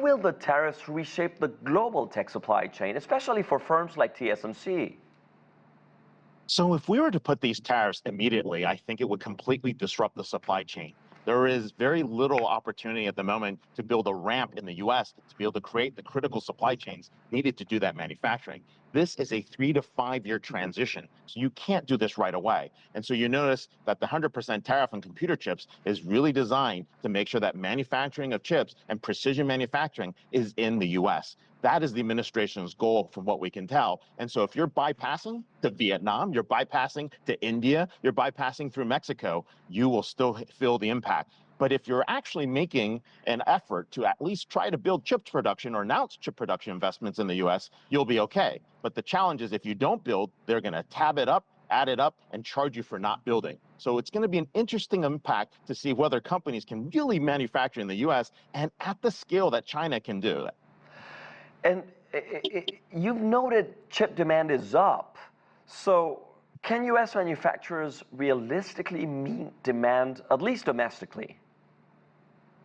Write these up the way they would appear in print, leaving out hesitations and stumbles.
will the tariffs reshape the global tech supply chain, especially for firms like TSMC? So if we were to put these tariffs immediately, I think it would completely disrupt the supply chain. There is very little opportunity at the moment to build a ramp in the US to be able to create the critical supply chains needed to do that manufacturing. This is a 3 to 5 year transition. So you can't do this right away. And so you notice that the 100% tariff on computer chips is really designed to make sure that manufacturing of chips and precision manufacturing is in the US. That is the administration's goal from what we can tell. And so if you're bypassing to Vietnam, you're bypassing to India, you're bypassing through Mexico, you will still feel the impact. But if you're actually making an effort to at least try to build chip production or announce chip production investments in the US, you'll be okay. But the challenge is if you don't build, they're going to tab it up, add it up, and charge you for not building. So it's going to be an interesting impact to see whether companies can really manufacture in the US and at the scale that China can do it. And you've noted chip demand is up. So can US manufacturers realistically meet demand, at least domestically?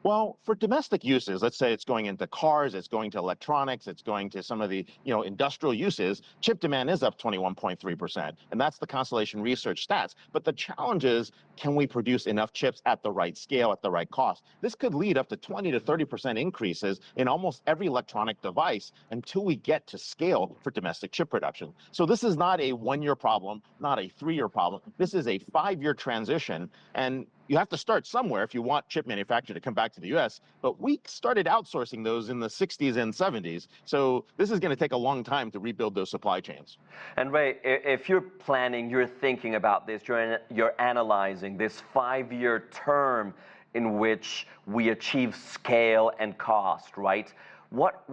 Well, for domestic uses, let's say it's going into cars, it's going to electronics, it's going to some of the industrial uses, chip demand is up 21.3%. And that's the Constellation Research stats. But the challenge is, can we produce enough chips at the right scale, at the right cost? This could lead up to 20 to 30% increases in almost every electronic device until we get to scale for domestic chip production. So this is not a 1 year problem, not a 3 year problem. This is a 5 year transition. And you have to start somewhere if you want chip manufacturing to come back to the US, but we started outsourcing those in the 60s and 70s. So this is going to take a long time to rebuild those supply chains. And Ray, if you're planning, you're thinking about this, you're analyzing this 5 year term in which we achieve scale and cost, right? What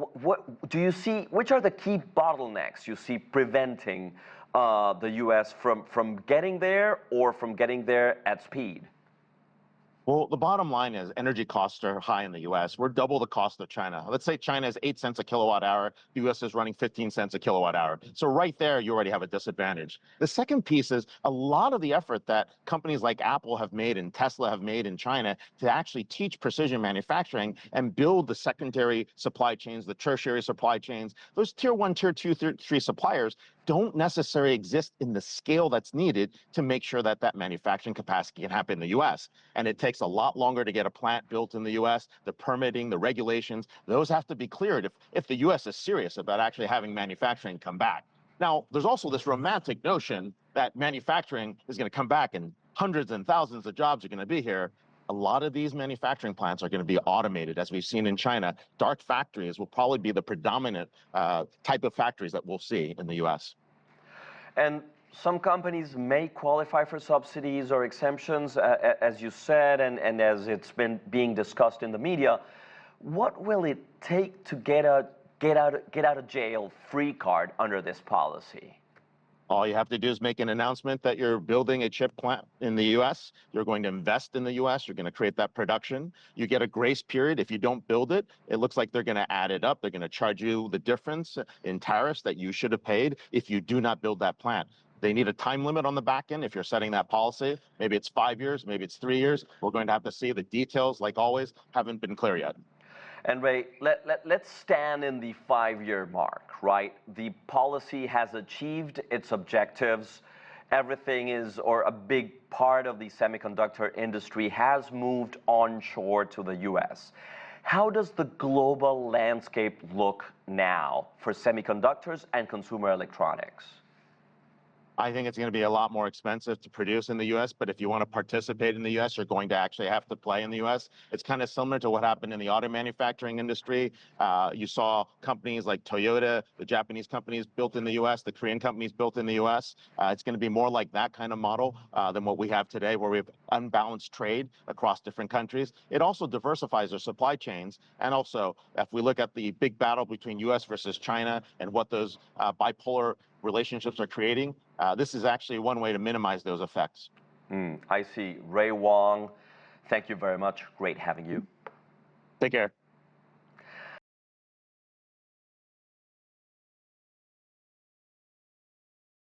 do you see, which are the key bottlenecks you see preventing the US from getting there or from getting there at speed? Well, the bottom line is energy costs are high in the US. We're double the cost of China. Let's say China is 8 cents a kilowatt hour. The US is running 15 cents a kilowatt hour. So right there, you already have a disadvantage. The second piece is a lot of the effort that companies like Apple have made and Tesla have made in China to actually teach precision manufacturing and build the secondary supply chains, the tertiary supply chains. Those tier 1, tier 2, tier 3 suppliers don't necessarily exist in the scale that's needed to make sure that that manufacturing capacity can happen in the US. And it takes a lot longer to get a plant built in the US. The permitting, the regulations, those have to be cleared if the US is serious about actually having manufacturing come back. Now, there's also this romantic notion that manufacturing is going to come back and hundreds and thousands of jobs are going to be here. A lot of these manufacturing plants are going to be automated, as we've seen in China. Dark factories will probably be the predominant type of factories that we'll see in the US. And some companies may qualify for subsidies or exemptions, as you said, and as it's been being discussed in the media. What will it take to get out of jail free card under this policy? All you have to do is make an announcement that you're building a chip plant in the US. You're going to invest in the US. You're going to create that production. You get a grace period. If you don't build it, it looks like they're going to add it up. They're going to charge you the difference in tariffs that you should have paid if you do not build that plant. They need a time limit on the back end if you're setting that policy. Maybe it's 5 years, maybe it's 3 years. We're going to have to see. The details, like always, haven't been clear yet. And Ray, let's stand in the 5 year mark, right? The policy has achieved its objectives. Everything is, or a big part of the semiconductor industry has moved onshore to the US. How does the global landscape look now for semiconductors and consumer electronics? I think it's going to be a lot more expensive to produce in the US, but if you want to participate in the US, you're going to actually have to play in the US. It's kind of similar to what happened in the auto manufacturing industry. You saw companies like Toyota, the Japanese companies built in the US, the Korean companies built in the US. It's going to be more like that kind of model than what we have today, where we have unbalanced trade across different countries. It also diversifies our supply chains. And also, if we look at the big battle between US versus China and what those bipolar relationships are creating, this is actually one way to minimize those effects. I see. Ray Wang, thank you very much. Great having you. Take care.